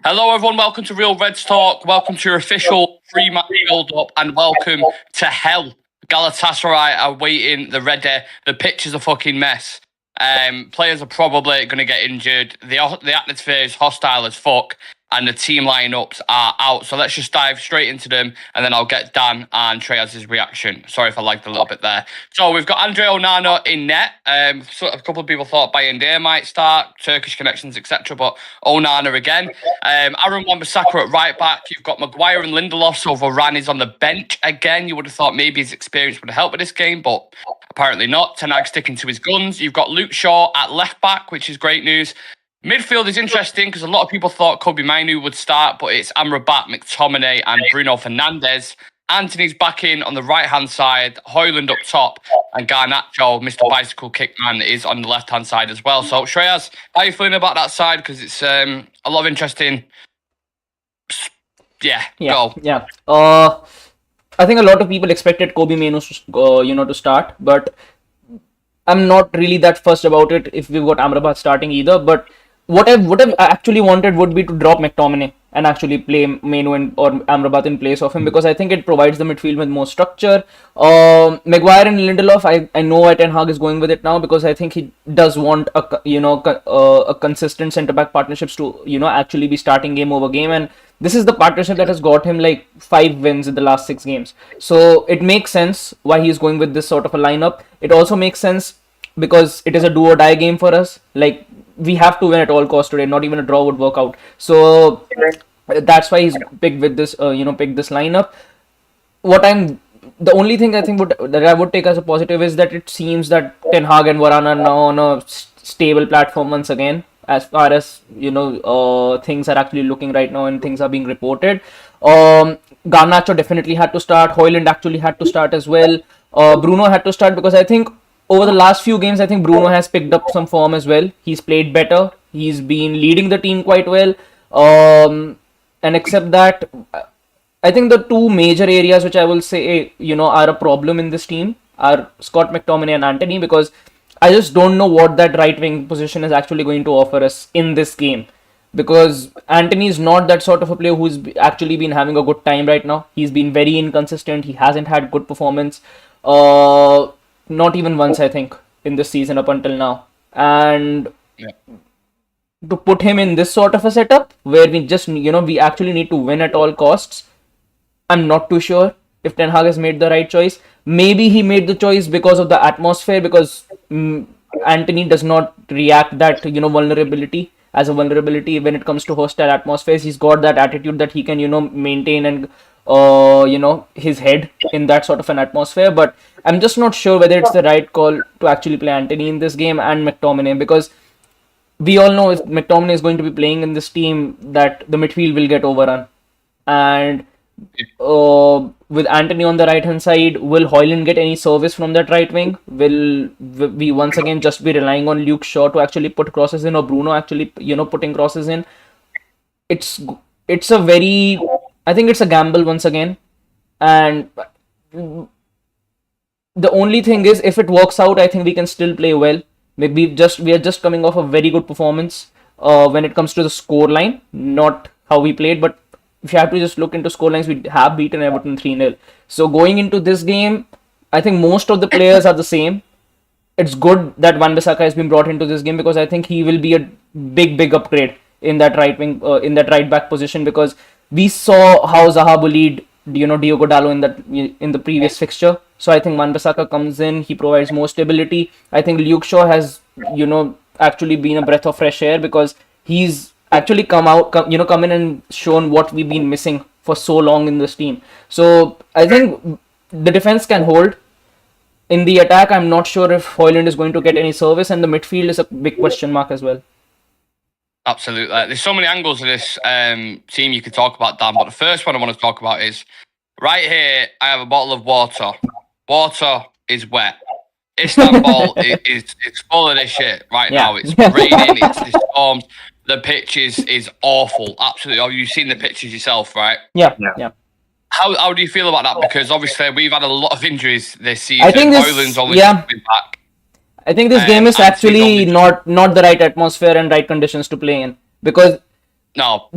Hello, everyone. Welcome to Real Reds Talk. Welcome to your official pre-match build-up, and welcome to hell. Galatasaray are waiting the red day. The pitch is a fucking mess. Players are probably going to get injured. The atmosphere is hostile as fuck, and the team lineups are out. So let's just dive straight into them, and then I'll get Dan and Treyas's reaction. Sorry if I lagged a little bit there. So we've got Andre Onana in net. So a couple of people thought Bayındır might start, Turkish connections, etc. But Onana again. Aaron Wan-Bissaka at right back. You've got Maguire and Lindelof. So Varane is on the bench again. You would have thought maybe his experience would help with this game, but apparently not. Ten Hag sticking to his guns. You've got Luke Shaw at left back, which is great news. Midfield is interesting because a lot of people thought Kobe Mainu would start, but it's Amrabat, McTominay and Bruno Fernandes. Anthony's back in on the right-hand side, Højlund up top, and Garnacho, Mr. Bicycle Kickman, is on the left-hand side as well. So, Shreyas, how are you feeling about that side? Because it's a lot of interesting... Yeah. Go. Yeah. I think a lot of people expected Kobe Mainu to start, but I'm not really that fussed about it if we've got Amrabat starting either. But what I've actually wanted would be to drop McTominay and actually play Mainu or Amrabat in place of him, because I think it provides the midfield with more structure. Maguire and Lindelof, I know why Ten Hag is going with it now, because I think he does want a consistent centre back partnerships to actually be starting game over game, and this is the partnership that has got him like 5 wins in the last 6 games. So it makes sense why he's going with this sort of a lineup. It also makes sense because it is a do or die game for us. Like, we have to win at all costs today. Not even a draw would work out. So that's why he's picked with this, picked this lineup. The only thing I think that I would take as a positive is that it seems that Ten Hag and Varane are now on a stable platform once again, as far as things are actually looking right now and things are being reported. Garnacho definitely had to start. Højlund actually had to start as well. Bruno had to start because I think over the last few games, I think Bruno has picked up some form as well. He's played better. He's been leading the team quite well. And except that, I think the 2 major areas which I will say, are a problem in this team are Scott McTominay and Antony, because I just don't know what that right wing position is actually going to offer us in this game. Because Antony is not that sort of a player who's actually been having a good time right now. He's been very inconsistent. He hasn't had good performance. Not even once, I think, in this season up until now. And to put him in this sort of a setup where we just, we actually need to win at all costs, I'm not too sure if Ten Hag has made the right choice. Maybe he made the choice because of the atmosphere, because Antony does not react that, vulnerability as a vulnerability when it comes to hostile atmospheres. He's got that attitude that he can, maintain and his head in that sort of an atmosphere. But I'm just not sure whether it's the right call to actually play Antony in this game and McTominay, because we all know if McTominay is going to be playing in this team, that the midfield will get overrun. And with Antony on the right hand side, will Højlund get any service from that right wing? Will we once again just be relying on Luke Shaw to actually put crosses in, or Bruno actually putting crosses in? It's a very, I think it's a gamble once again. And the only thing is, if it works out, I think we can still play well. We are just coming off a very good performance when it comes to the score line, not how we played. But if you have to just look into score lines, we have beaten Everton 3-0. So going into this game, I think most of the players are the same. It's good that Wan-Bissaka has been brought into this game, because I think he will be a big upgrade in that right wing, in that right back position, because we saw how Zaha bullied Diogo Dalot in the previous fixture. So I think Wan-Bissaka comes in, he provides more stability. I think Luke Shaw has actually been a breath of fresh air, because he's actually come in and shown what we've been missing for so long in this team. So I think the defense can hold. In the attack, I'm not sure if Højlund is going to get any service, and the midfield is a big question mark as well. Absolutely. There's so many angles of this team you could talk about, Dan, but the first one I want to talk about is, right here, I have a bottle of water. Water is wet. Istanbul is full of this shit right now. It's raining, it's storms. The pitch is awful. Absolutely. Oh, you've seen the pictures yourself, right? Yeah. How do you feel about that? Because obviously we've had a lot of injuries this season. I think this, Højlund's only been back. I think this game is actually not the right atmosphere and right conditions to play in, because No.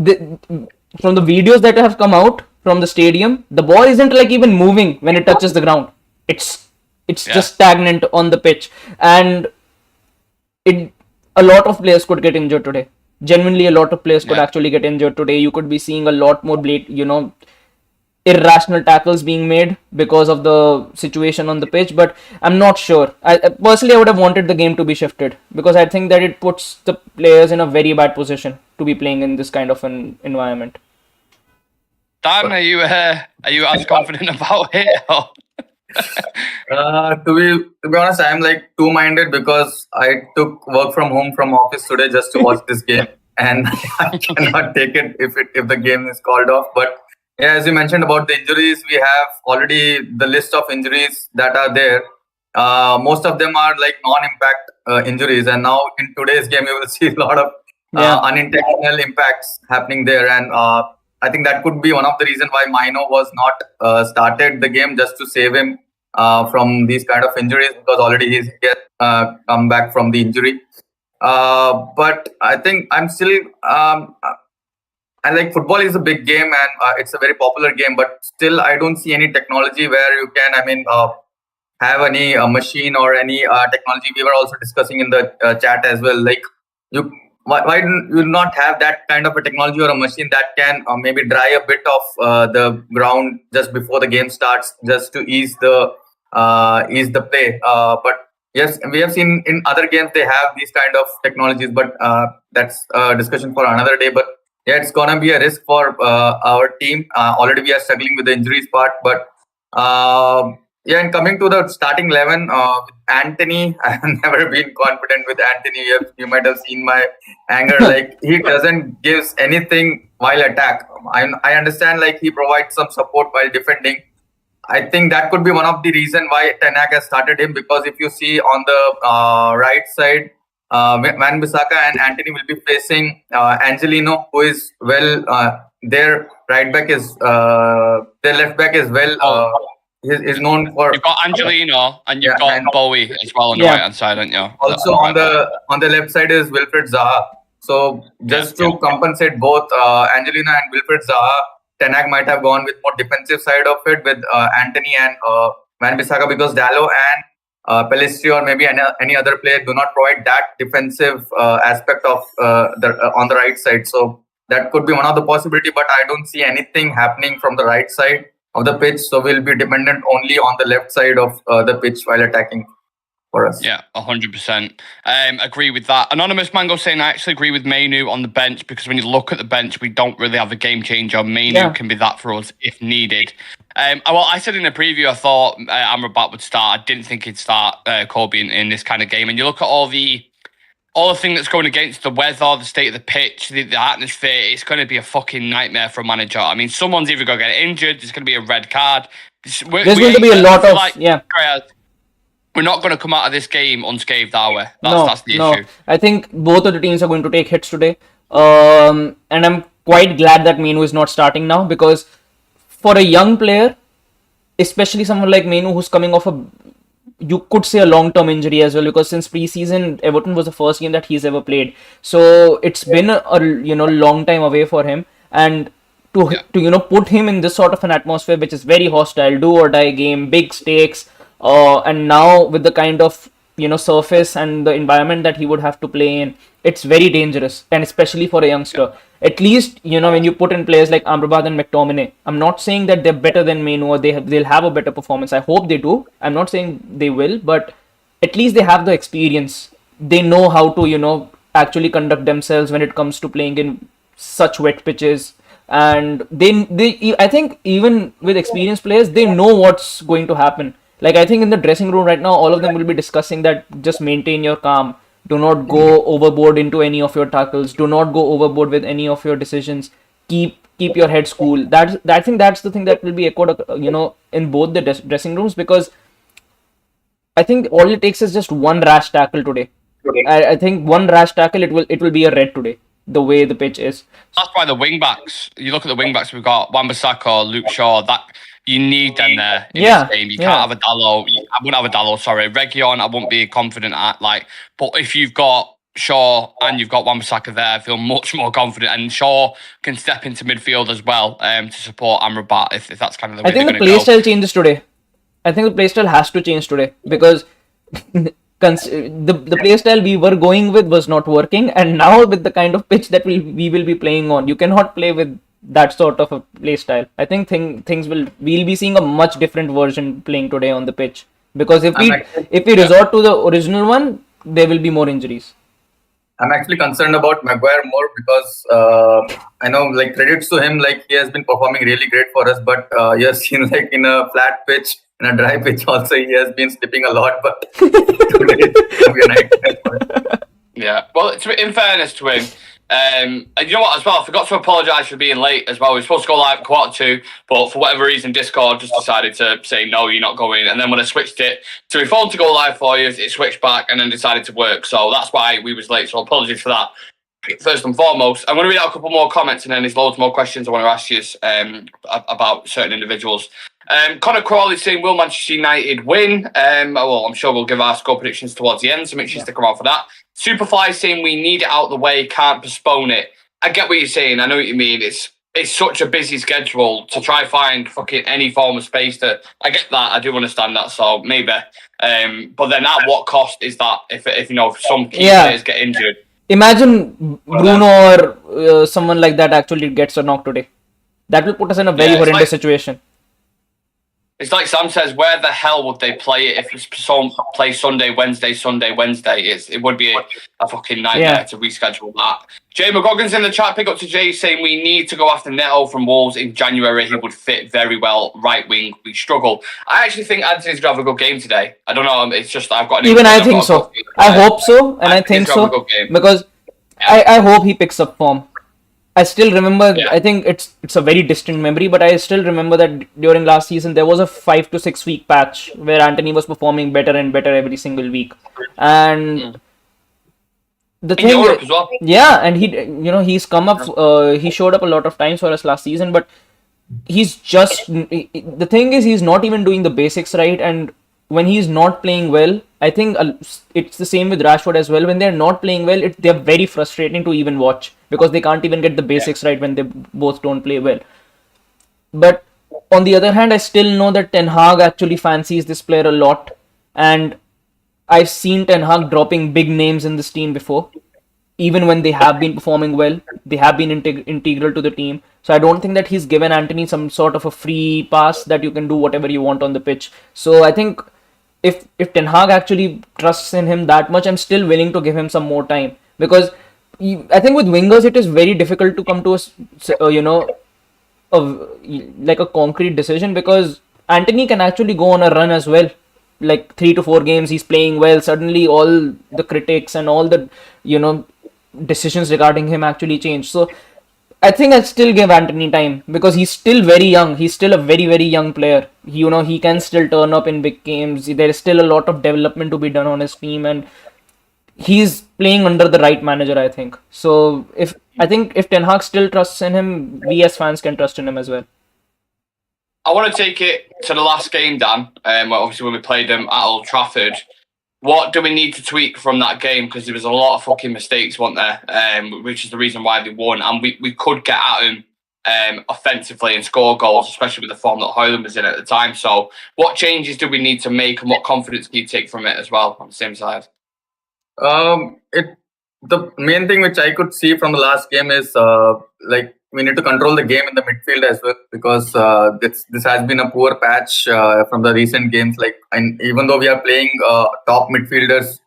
From the videos that have come out from the stadium, the ball isn't like even moving when it touches the ground. It's just stagnant on the pitch, and a lot of players could get injured today. Genuinely, a lot of players could actually get injured today. You could be seeing a lot more irrational tackles being made because of the situation on the pitch, but I'm not sure. Personally, I would have wanted the game to be shifted because I think that it puts the players in a very bad position to be playing in this kind of an environment. Dan, are you as confident about it? Or? To be honest, I'm like two-minded because I took work from home from office today just to watch this game, and I cannot take it if the game is called off. But yeah, as you mentioned about the injuries, we have already the list of injuries that are there. Most of them are like non-impact injuries, and now in today's game, you will see a lot of unintentional impacts happening there, and I think that could be one of the reasons why Mino was not started the game, just to save him from these kind of injuries, because already he's come back from the injury. But I think I'm still and like football is a big game and it's a very popular game, but still I don't see any technology where you can have any machine or any technology. We were also discussing in the chat as well, like why do you not have that kind of a technology or a machine that can maybe dry a bit of the ground just before the game starts, just to ease the play. But yes, we have seen in other games they have these kind of technologies, but that's a discussion for another day. But yeah, it's gonna be a risk for our team. Already we are struggling with the injuries part, but yeah, and coming to the starting 11, Anthony, I have never been confident with Anthony. You might have seen my anger. Like, he doesn't give anything while attack. I understand, like, he provides some support while defending. I think that could be one of the reason why Ten Hag has started him, because if you see on the right side, Van Bissaka and Anthony will be facing Angelino, who is their right back is their left back is is known for. You've got Angelino and you've got Bowie as well on the right hand side, haven't you? Also on the left side is Wilfred Zaha. So just to compensate both Angelino and Wilfred Zaha, Ten Hag might have gone with more defensive side of it with Anthony and Van Bissaka, because Dalot and Pelistri or maybe any other player do not provide that defensive aspect of on the right side. So that could be one of the possibility, but I don't see anything happening from the right side of the pitch. So we'll be dependent only on the left side of the pitch while attacking for us. Yeah, 100%. Agree with that. Anonymous Mango saying, I actually agree with Mainu on the bench, because when you look at the bench, we don't really have a game changer. Mainu can be that for us if needed. Well, I said in the preview, I thought Amrabat would start. I didn't think he'd start Kobe in this kind of game. And you look at all the thing that's going against the weather, the state of the pitch, the atmosphere, it's going to be a fucking nightmare for a manager. I mean, someone's either going to get injured, there's going to be a red card. There's going to be a lot of, we're not going to come out of this game unscathed, are we? That's the issue. I think both of the teams are going to take hits today. And I'm quite glad that Mainu is not starting now, because for a young player, especially someone like Mainu who's coming off you could say a long-term injury as well, because since pre-season, Everton was the first game that he's ever played. So it's been a long time away for him, and to put him in this sort of an atmosphere which is very hostile, do or die game, big stakes, and now with the kind of surface and the environment that he would have to play in, it's very dangerous, and especially for a youngster. At least when you put in players like Amrabat and McTominay, I'm not saying that they're better than Mainu or they'll have a better performance. I hope they do. I'm not saying they will, but at least they have the experience. They know how to actually conduct themselves when it comes to playing in such wet pitches. And I think even with experienced players, they know what's going to happen. Like, I think in the dressing room right now, all of them will be discussing that just maintain your calm. Do not go overboard into any of your tackles. Do not go overboard with any of your decisions. Keep your heads cool. I think that's the thing that will be echoed, in both the dressing rooms, because I think all it takes is just one rash tackle today. I think one rash tackle, it will be a red today, the way the pitch is. That's why the wing backs. You look at the wing backs. We've got Wan-Bissaka, Luke Shaw. That you need them there in this game. You can't have a Dalot. I wouldn't have a Dalot. Sorry, Region. I wouldn't be confident at . But if you've got Shaw and you've got Wan-Bissaka there, I feel much more confident. And Shaw can step into midfield as well to support Amrabat if that's kind of the way I think they're the going to go. playstyle changes today. I think the playstyle has to change today because the playstyle we were going with was not working, and now with the kind of pitch that we will be playing on, you cannot play with that sort of a playstyle. I think we'll be seeing a much different version playing today on the pitch, because if we resort to the original one, there will be more injuries. I'm actually concerned about Maguire more because I know, like, credits to him, like, he has been performing really great for us, but you have seen, like, in a flat pitch, in a dry pitch also, he has been slipping a lot, but today it's going to be a nightmare for him. Yeah, well, in fairness to him, and you know what as well, I forgot to apologise for being late as well. We were supposed to go live at 2:45, but for whatever reason Discord just decided to say no, you're not going, and then when I switched it to my phone to go live for you, it switched back and then decided to work, so that's why we was late, so apologies for that. First and foremost, I'm going to read out a couple more comments and then there's loads more questions I want to ask you about certain individuals. Connor Crawley saying, will Manchester United win? Well, I'm sure we'll give our score predictions towards the end, so make sure you stick around for that. Superfly saying, we need it out the way, can't postpone it. I get what you're saying, I know what you mean. It's such a busy schedule to try find fucking any form of space to... I get that, I do understand that, so maybe. But then at what cost is that if you know, if some key players get injured? Imagine Bruno or someone like that actually gets a knock today. That will put us in a very horrendous situation. It's like Sam says, where the hell would they play it if it's play Sunday, Wednesday? It would be a fucking nightmare to reschedule that. Jay McGoggin's in the chat. Pick up to Jay saying we need to go after Neto from Wolves in January. He would fit very well right wing. We struggle. I actually think Anthony's going to have a good game today. I don't know. It's just I've got even I think so. I hope so, and I think so because I hope he picks up form. I still remember, I think it's a very distant memory, but I still remember that during last season, there was a 5 to 6 week patch where Anthony was performing better and better every single week. And the thing, Europe as well. Yeah, and he's come up, he showed up a lot of times for us last season, but he's just, the thing is, he's not even doing the basics right, and when he's not playing well, I think it's the same with Rashford as well. When they're not playing well, they're very frustrating to even watch because they can't even get the basics right when they both don't play well. But on the other hand, I still know that Ten Hag actually fancies this player a lot, and I've seen Ten Hag dropping big names in this team before. Even when they have been performing well, they have been integral to the team. So I don't think that he's given Anthony some sort of a free pass that you can do whatever you want on the pitch. So I think if Ten Hag actually trusts in him that much, I'm still willing to give him some more time. Because I think with wingers, it is very difficult to come to a concrete decision, because Anthony can actually go on a run as well. Like 3 to 4 games, he's playing well. Suddenly all the critics and all the, decisions regarding him actually change. So I think I'll still give Anthony time because he's still very young. He's still a very, very young player. He can still turn up in big games. There is still a lot of development to be done on his team, and he's playing under the right manager, I think. So if Ten Hag still trusts in him, we as fans can trust in him as well. I want to take it to the last game, Dan. Obviously, when we played them at Old Trafford, what do we need to tweak from that game? Because there was a lot of fucking mistakes, weren't there? Which is the reason why they won. And we could get at them offensively and score goals, especially with the form that Højlund was in at the time. So what changes do we need to make, and what confidence can you take from it as well on the same side? The main thing which I could see from the last game is we need to control the game in the midfield as well, because this has been a poor patch from the recent games. And even though we are playing top midfielders,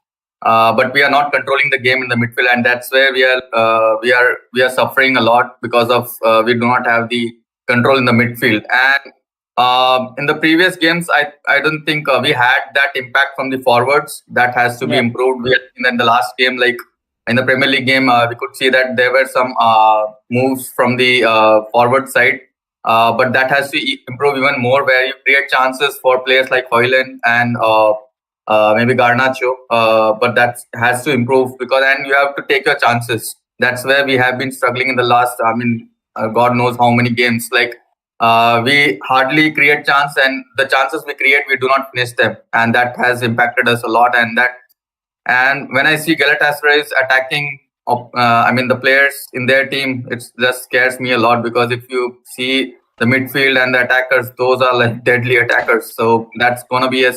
but we are not controlling the game in the midfield, and that's where we are suffering a lot because of we do not have the control in the midfield. And in the previous games, I don't think we had that impact from the forwards. That has to be improved. We in the last game, in the Premier League game, we could see that there were some moves from the forward side, but that has to improve even more, where you create chances for players like Højlund and maybe Garnacho, but that has to improve, and you have to take your chances. That's where we have been struggling in the last, God knows how many games. We hardly create chance, and the chances we create, we do not finish them, and that has impacted us a lot. And when I see Galatasaray is attacking, the players in their team, it just scares me a lot, because if you see the midfield and the attackers, those are like deadly attackers. So that's going to be a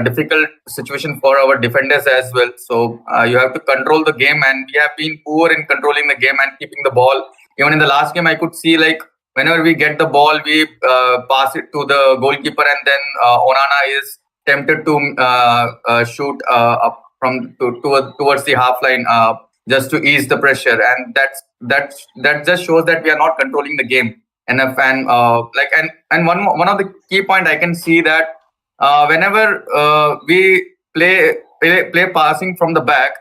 difficult situation for our defenders as well. So you have to control the game, and we have been poor in controlling the game and keeping the ball. Even in the last game, I could see like whenever we get the ball, we pass it to the goalkeeper, and then Onana is tempted to shoot up towards the half line just to ease the pressure, and that just shows that we are not controlling the game enough. And one of the key point I can see that whenever we play passing from the back,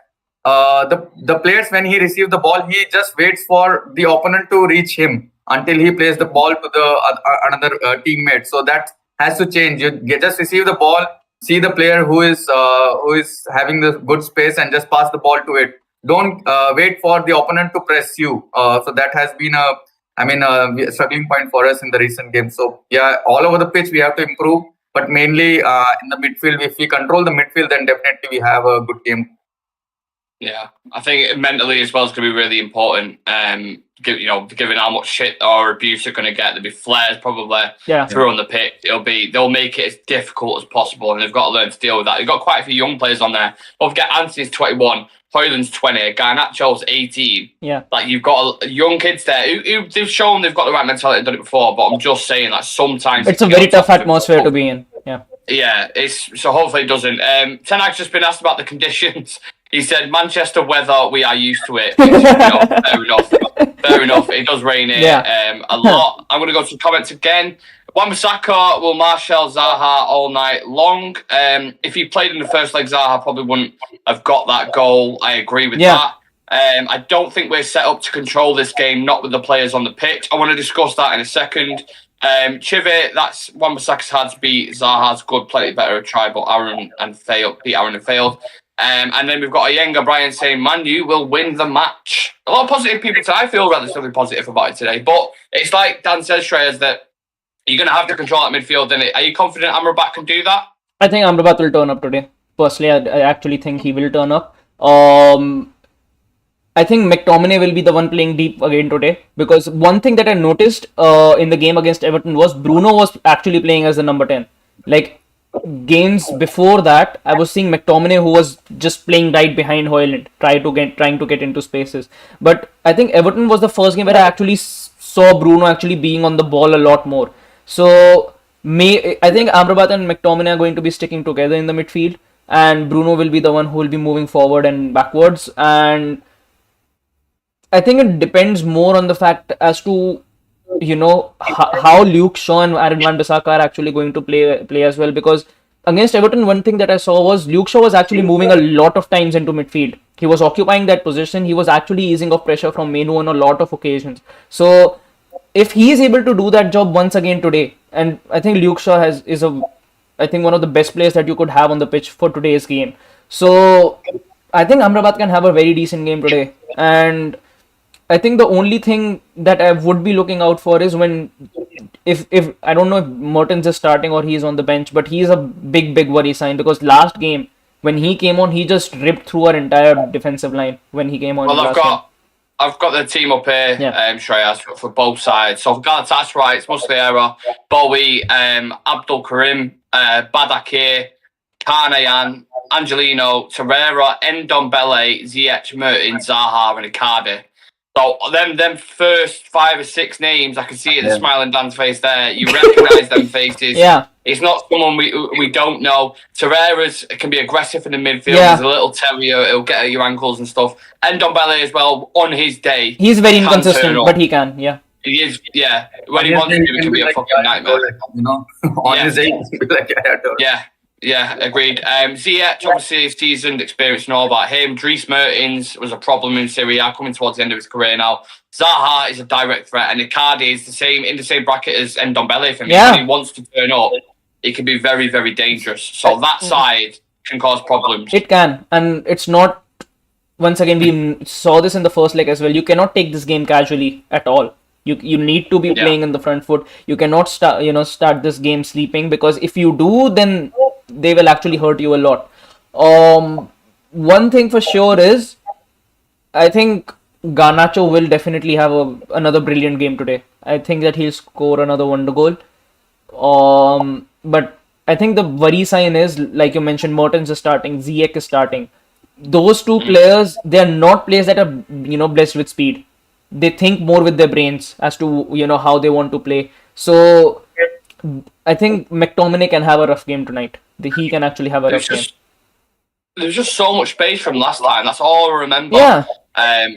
the players, when he receives the ball, he just waits for the opponent to reach him until he plays the ball to the another teammate. So that has to change. You just receive the ball, see the player who is having the good space, and just pass the ball to it. Don't wait for the opponent to press you. So that has been a struggling point for us in the recent games. So yeah, all over the pitch we have to improve, but mainly in the midfield. If we control the midfield, then definitely we have a good game. Yeah, I think mentally as well is going to be really important. Given how much shit or abuse they're going to get, there'll be flares probably through on the pitch. They'll make it as difficult as possible, and they've got to learn to deal with that. They've got quite a few young players on there. Don't forget, Anthony's 21, Hoyland's 20, Garnacho's 18. Yeah, like you've got young kids there who they've shown they've got the right mentality and done it before. But I'm just saying, like sometimes it's a very tough atmosphere to be in. Yeah. Yeah, so hopefully it doesn't. Ten Hag's just been asked about the conditions. He said, Manchester weather, we are used to it. Fair enough. Fair enough. It does rain here a lot. I'm going to go to the comments again. Wan-Bissaka will marshal Zaha all night long. If he played in the first leg, Zaha probably wouldn't have got that goal. I agree with that. I don't think we're set up to control this game, not with the players on the pitch. I want to discuss that in a second. Chive, that's Wan-Bissaka's hard to beat. Zaha's good, plenty better a try, but Aaron and failed. And then we've got Ayenga Brian saying Man U will win the match. A lot of positive people today. I feel relatively positive about it today. But it's like Dan says, Shreyas, that you're going to have to control that midfield, innit? Are you confident Amrabat can do that? I think Amrabat will turn up today. Personally, I actually think he will turn up. I think McTominay will be the one playing deep again today, because one thing that I noticed in the game against Everton was Bruno was actually playing as the number 10. Like, games before that, I was seeing McTominay who was just playing right behind Hoyland, trying to get into spaces. But I think Everton was the first game where I actually saw Bruno actually being on the ball a lot more. So I think Amrabat and McTominay are going to be sticking together in the midfield, and Bruno will be the one who will be moving forward and backwards. And I think it depends more on the fact as to how Luke Shaw and Aaron Wan-Bissaka are actually going to play as well, because against Everton, one thing that I saw was Luke Shaw was actually moving a lot of times into midfield. He was occupying that position. He was actually easing off pressure from Menu on a lot of occasions. So if he is able to do that job once again today, and I think Luke Shaw is one of the best players that you could have on the pitch for today's game. So I think Amrabat can have a very decent game today. And I think the only thing that I would be looking out for is if I don't know if Mertens is starting or he's on the bench, but he's a big worry sign, because last game when he came on, he just ripped through our entire defensive line when he came on. Well, I've got the team up here, Shreyas, for both sides. So for Galatasaray, it's Muslera, Bowie, Abdul Karim, Badakir, Karnayan, Angelino, Torreira, Ndombele, Ziyech, Mertens, Zaha, and Icardi. So them first 5 or 6 names, I can see it, the smiling Dan's face there. You recognise them faces. Yeah. It's not someone we don't know. Torreira's can be aggressive in the midfield. He's a little terrier. He'll get at your ankles and stuff. And Ndombele as well, on his day. He's very inconsistent, but he can, He is, When he wants to, it can be a fucking nightmare. On his day, Yeah, agreed. Ziyech, obviously, seasoned experience and all about him. Dries Mertens was a problem in Serie A, coming towards the end of his career now. Zaha is a direct threat, and Icardi is in the same bracket as Ndombele for me. When he wants to turn up, it can be very, very dangerous. So that side can cause problems. It can, and it's not. Once again, we saw this in the first leg as well. You cannot take this game casually at all. You need to be playing in the front foot. You cannot start this game sleeping, because if you do, then they will actually hurt you a lot. One thing for sure is I think Garnacho will definitely have another brilliant game today. I think that he'll score another wonder goal. But I think the worry sign is, like you mentioned, Mertens is starting, Ziyech is starting. Those two players, they are not players that are, blessed with speed. They think more with their brains as to, how they want to play. So I think McTominay can have a rough game tonight. He can actually have a rough game. There's just so much space from last time. That's all I remember. Yeah.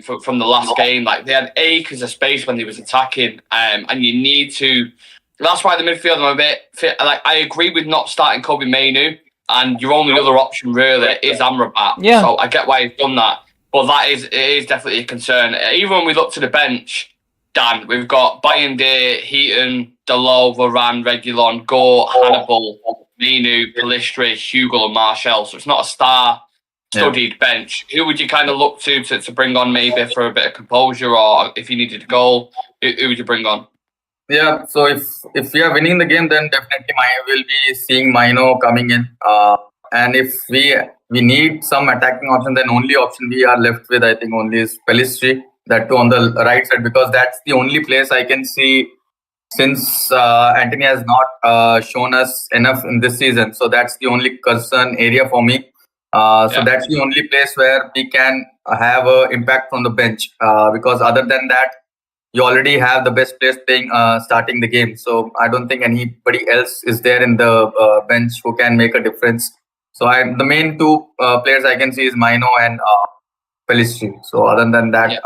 From the last game, like they had acres of space when they was attacking, and you need to. That's why the midfield I'm a bit fit. Like I agree with not starting Kobe Mainu, and your only other option really is Amrabat. Yeah. So I get why he's done that, but it is definitely a concern. Even when we look to the bench, Dan, we've got Bayende, Heaton, Dalot, Varane, Reguilon, Gore, Hannibal, Mainu, Pellistri, Hugo, and Martial. So it's not a star-studied bench. Who would you kind of look to bring on maybe for a bit of composure, or if you needed a goal, who would you bring on? Yeah, so if we are winning the game, then definitely we'll be seeing Maino coming in. And if we need some attacking option, then only option we are left with, I think, only is Pellistri, that too on the right side, because that's the only place I can see, since Anthony has not shown us enough in this season. So that's the only concern area for me. So that's the only place where we can have an impact from the bench, because other than that, you already have the best players playing, starting the game. So I don't think anybody else is there in the bench who can make a difference. So the main two players I can see is Maino and Pellistri. So other than that,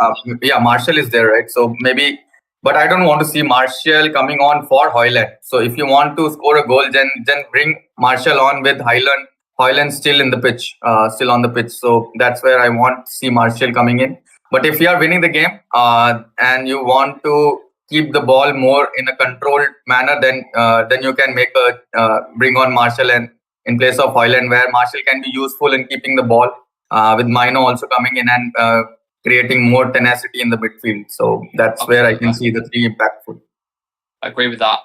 Martial is there, right? So maybe, but I don't want to see Martial coming on for Højlund. So if you want to score a goal, then bring Martial on with Højlund still in the pitch, still on the pitch. So that's where I want to see Martial coming in. But if you are winning the game and you want to keep the ball more in a controlled manner, then you can bring on Martial and in place of Højlund, where Martial can be useful in keeping the ball, with Maino also coming in and creating more tenacity in the midfield. So that's where I can see the three impactful. I agree with that.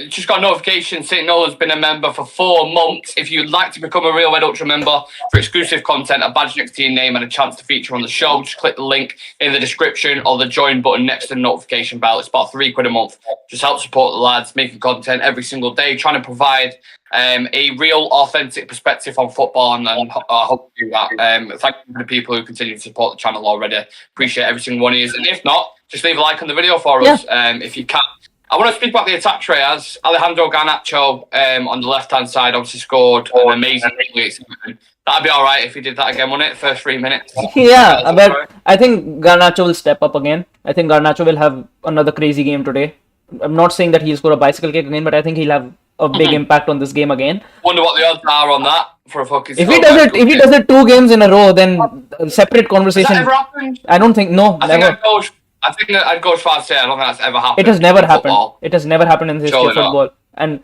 Just got a notification saying Nolan's been a member for 4 months. If you'd like to become a Real Red Ultra member for exclusive content, a badge next to your name and a chance to feature on the show, just click the link in the description or the join button next to the notification bell. It's about £3 a month. Just help support the lads making content every single day, trying to provide a real, authentic perspective on football, and I hope to do that. Thank you to the people who continue to support the channel already. Appreciate every single one of you. And if not, just leave a like on the video for us if you can. I want to speak about the attack tray, as Alejandro Garnacho on the left-hand side obviously scored an amazing goal. That'd be all right if he did that again, wouldn't it? First 3 minutes. Yeah, but I think Garnacho will step up again. I think Garnacho will have another crazy game today. I'm not saying that he'll score a bicycle kick again, but I think he'll have a big impact on this game again. Wonder what the odds are on that for a fucking. If he does it 2 games in a row, then a separate conversation. Has that ever happened? I don't think. No, never. I think I'd go as far as say I don't think that's ever happened. It has never happened. It has never happened in the history of football. And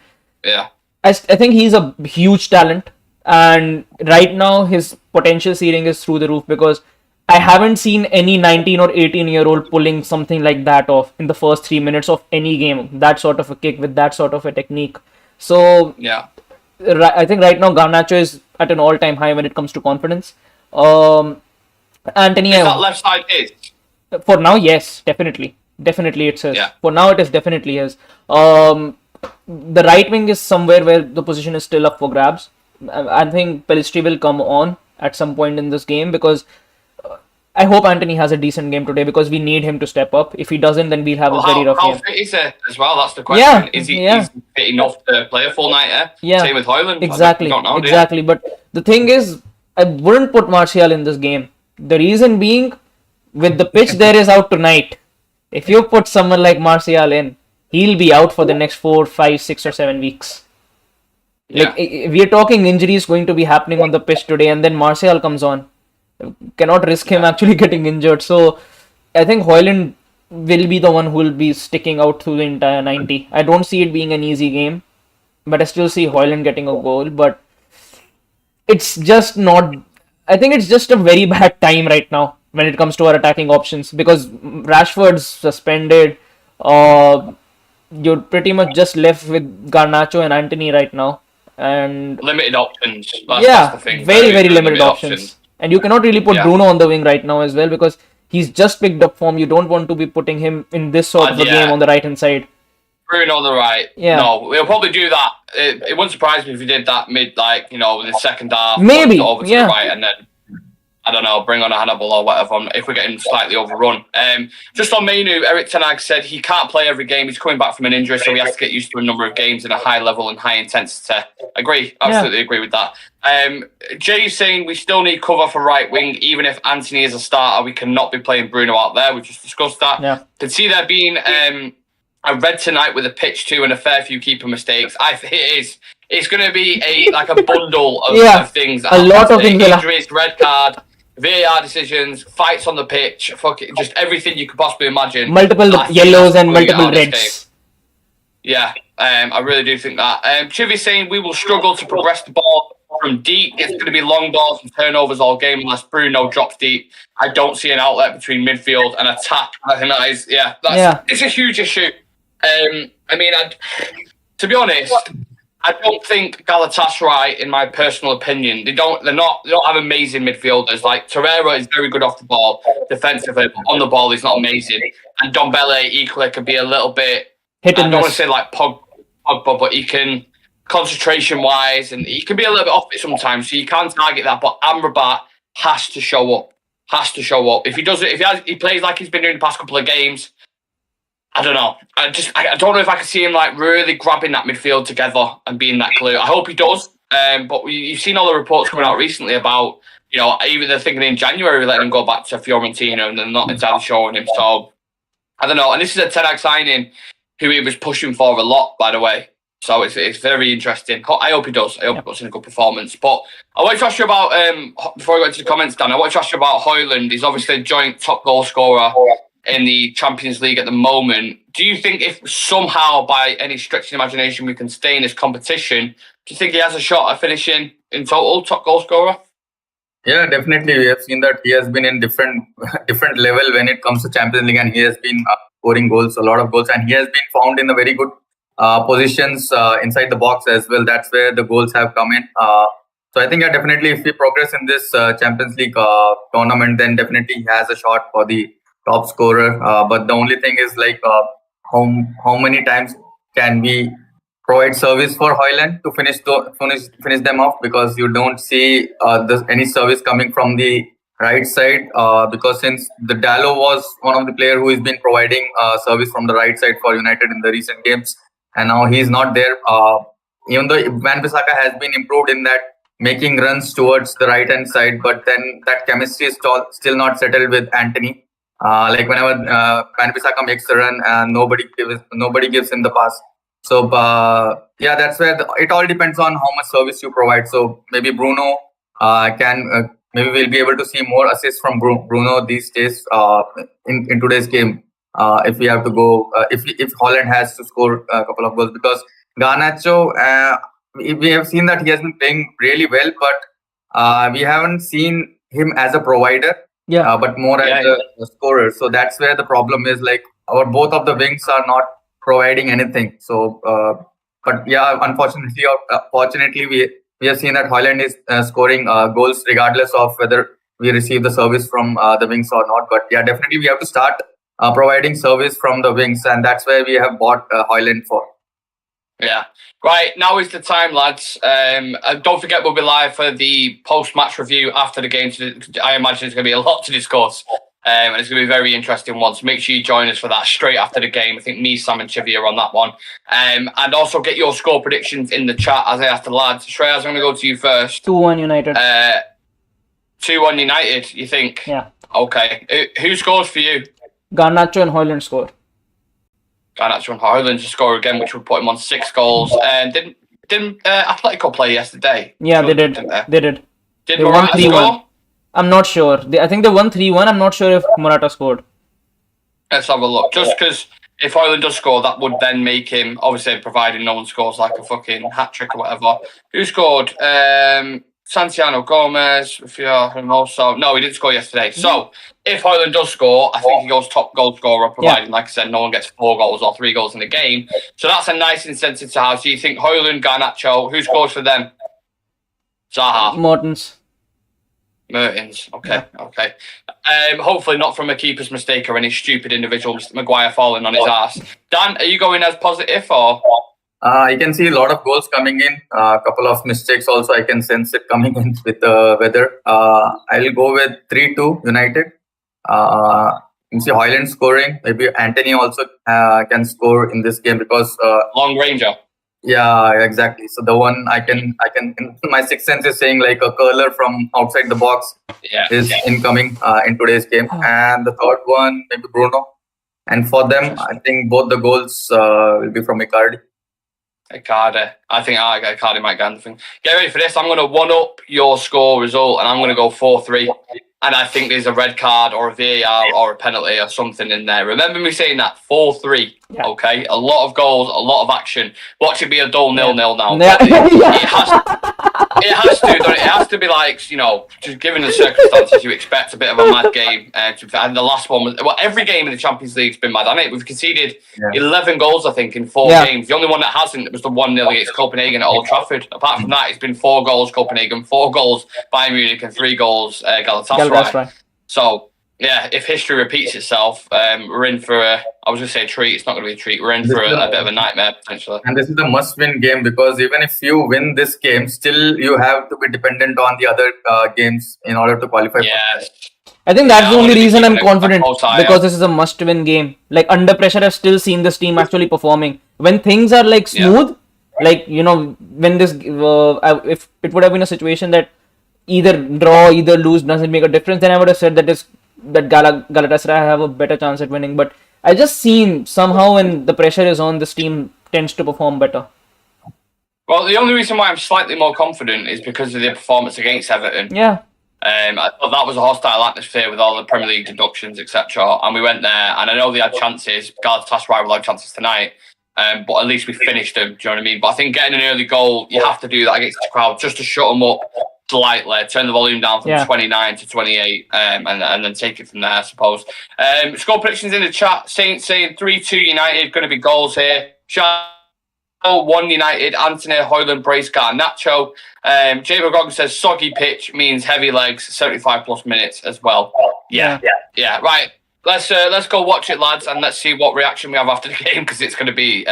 I think he's a huge talent. And right now, his potential ceiling is through the roof, because I haven't seen any 19 or 18-year-old pulling something like that off in the first 3 minutes of any game. That sort of a kick with that sort of a technique. So, I think right now Garnacho is at an all-time high when it comes to confidence. Anthony, is that left side is? For now, yes, definitely it's his. Yeah. For now, it is definitely his. The right wing is somewhere where the position is still up for grabs. I think Pellistri will come on at some point in this game, because I hope Anthony has a decent game today, because we need him to step up. If he doesn't, then we'll have a very rough game. How fit is he as well? That's the question. Is he fit enough to play a full night? Same with Højlund. Exactly. Exactly. But the thing is, I wouldn't put Martial in this game. The reason being, with the pitch there is out tonight, if you put someone like Martial in, he'll be out for the next 4, 5, 6 or 7 weeks. Like, we're talking injuries going to be happening on the pitch today, and then Martial comes on. Cannot risk him actually getting injured. So I think Højlund will be the one who will be sticking out through the entire 90. I don't see it being an easy game, but I still see Højlund getting a goal. But it's just not. I think it's just a very bad time right now when it comes to our attacking options, because Rashford's suspended. You're pretty much just left with Garnacho and Anthony right now. And limited options. That's the thing. very limited options. And you cannot really put Bruno on the wing right now as well, because he's just picked up form. You don't want to be putting him in this sort of a game on the right hand side. Bruno on the right. Yeah. No, we'll probably do that. It wouldn't surprise me if we did that mid, in the second half. Maybe. Over to the right, and then, I don't know, bring on a Hannibal or whatever if we're getting slightly overrun. Just on Mainu, Eric Ten Hag said he can't play every game. He's coming back from an injury, so he has to get used to a number of games in a high level and high intensity. Agree. Absolutely agree with that. Jay's saying we still need cover for right wing. Even if Anthony is a starter, we cannot be playing Bruno out there. We just discussed that. Yeah. Could see there being a red tonight with a pitch too and a fair few keeper mistakes. It's going to be a bundle of things. A lot of things. Injuries, red card, VAR decisions, fights on the pitch, just everything you could possibly imagine. Multiple yellows and multiple reds. Yeah, I really do think that. Chivy's saying we will struggle to progress the ball from deep. It's going to be long balls and turnovers all game unless Bruno drops deep. I don't see an outlet between midfield and attack. I think that is, it's a huge issue. To be honest, I don't think Galatasaray, in my personal opinion, they don't have amazing midfielders. Like Torreira is very good off the ball defensively, but on the ball he's not amazing. And Dombele equally can be a little bit, I don't want to say like Pogba, but he can, concentration wise, and he can be a little bit off it sometimes. So you can't target that. But Amrabat has to show up. If he does it, he plays like he's been doing the past couple of games, I don't know. I don't know if I can see him like really grabbing that midfield together and being that glue. I hope he does. But you've seen all the reports coming out recently about, even they're thinking in January letting him go back to Fiorentina and they're not entirely showing him. So I don't know. And this is a Ten Hag signing who he was pushing for a lot, by the way. So it's very interesting. I hope he does. I hope he puts in a good performance. But I want to ask you about, before I go into the comments, Dan, I want to ask you about Højlund. He's obviously a joint top goal scorer in the Champions League at the moment. Do you think if somehow, by any stretch of imagination, we can stay in this competition, do you think he has a shot at finishing in total top goal scorer? Yeah, definitely. We have seen that he has been in different level when it comes to Champions League, and he has been scoring goals, a lot of goals, and he has been found in a very good positions inside the box as well. That's where the goals have come in. So I think definitely if we progress in this Champions League tournament, then definitely he has a shot for the top scorer. But the only thing is how many times can we provide service for Højlund to finish them off, because you don't see any service coming from the right side, because since the Dalot was one of the players who has been providing service from the right side for United in the recent games, and now he's not there. Even though Wan-Bissaka has been improved in that, making runs towards the right hand side, but then that chemistry is still not settled with Anthony. Whenever Wan-Bissaka makes the run, nobody gives him the pass. So that's where it all depends on how much service you provide. So maybe Bruno maybe we'll be able to see more assists from Bruno these days in today's game. If we have to go, if Højlund has to score a couple of goals, because Garnacho, we have seen that he has been playing really well, but we haven't seen him as a provider. But more as a scorer. So that's where the problem is. Both of the wings are not providing anything. So, unfortunately, fortunately, we have seen that Højlund is scoring goals regardless of whether we receive the service from the wings or not. But definitely we have to start providing service from the wings, and that's where we have bought Højlund for. Yeah. Right, now is the time, lads. Don't forget we'll be live for the post-match review after the game. I imagine there's going to be a lot to discuss. And it's going to be a very interesting one. So make sure you join us for that straight after the game. I think me, Sam and Chivy are on that one. And also get your score predictions in the chat as I asked the lads. Shreyas, I'm going to go to you first. 2-1 United. 2-1 United, you think? Yeah. Okay. Who scores for you? Garnacho and Højlund score. Garnacho and Højlund to score again, which would put him on 6 goals. And didn't Atletico play yesterday? Yeah, they did. They did. Did Morata score? I'm not sure. I think they won 3-1. I'm not sure if Morata scored. Let's have a look. Just because if Højlund does score, that would then make him, obviously, providing no one scores like a fucking hat-trick or whatever. Who scored? Santiago Gomez, Rafinha, Hermoso. No, he didn't score yesterday. So if Højlund does score, I think he goes top goal scorer, providing, like I said, no one gets 4 goals or 3 goals in the game. So that's a nice incentive to have. So you think Højlund, Garnacho, who scores for them? Zaha. Mertens. Okay, okay. Hopefully not from a keeper's mistake or any stupid individual, Mr. Maguire falling on his ass. Dan, are you going as positive or? I can see a lot of goals coming in. A couple of mistakes also. I can sense it coming in with the weather. I'll go with 3-2 United. You see Højlund scoring. Maybe Anthony also can score in this game because long ranger. Yeah, exactly. So the one I can my sixth sense is saying like a curler from outside the box is incoming in today's game. And the third one, maybe Bruno. And for them, I think both the goals will be from Icardi. I think Icardi might get anything. Get ready for this. I'm going to one-up your score result and I'm going to go 4-3. And I think there's a red card or a VAR or a penalty or something in there. Remember me saying that? 4-3. Yeah. Okay? A lot of goals, a lot of action. Watch it be a dull 0-0 now. Yeah. It has to, don't it? It has to be like, you know, just given the circumstances, you expect a bit of a mad game. And the last one was, well, every game in the Champions League's been mad, hasn't it? We've conceded 11 goals, I think, in 4 games. The only one that hasn't was the 1-0 against Copenhagen at Old Trafford. Apart from that, it's been 4 goals Copenhagen, 4 goals Bayern Munich, and 3 goals Galatasaray. So, yeah, if history repeats itself, we're in for I was going to say a treat. It's not going to be a treat. We're in for a bit of a nightmare, potentially. And this is a must-win game because even if you win this game, still you have to be dependent on the other games in order to qualify. Yes. I think that's the only reason I'm confident, because this is a must-win game. Like, under pressure, I've still seen this team actually performing. When things are, like, smooth, like, you know, when this... if it would have been a situation that either draw, either lose doesn't make a difference, then I would have said that Galatasaray have a better chance at winning. But I just seen somehow when the pressure is on, this team tends to perform better. Well, the only reason why I'm slightly more confident is because of the performance against Everton. Yeah. I thought that was a hostile atmosphere with all the Premier League deductions, etc. And we went there, and I know they had chances. Galatasaray will have chances tonight, but at least we finished them. Do you know what I mean? But I think getting an early goal, you have to do that against the crowd just to shut them up slightly, turn the volume down from 29 to 28, and then take it from there, I suppose. Score predictions in the chat. Saint saying 3-2 United, going to be goals here. 1 United, Anthony, Højlund, Brace, Garnacho. Jay McGoggan says soggy pitch means heavy legs, 75 plus minutes as well. Yeah. Right. Let's go watch it, lads, and let's see what reaction we have after the game, because it's going to be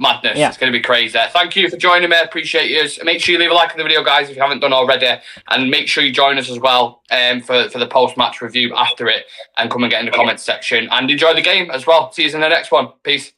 madness. It's going to be crazy. Thank you for joining me. I appreciate you. Make sure you leave a like on the video, guys, if you haven't done already, and make sure you join us as well for the post-match review after it, and come and get in the comments section and enjoy the game as well. See you in the next one. Peace.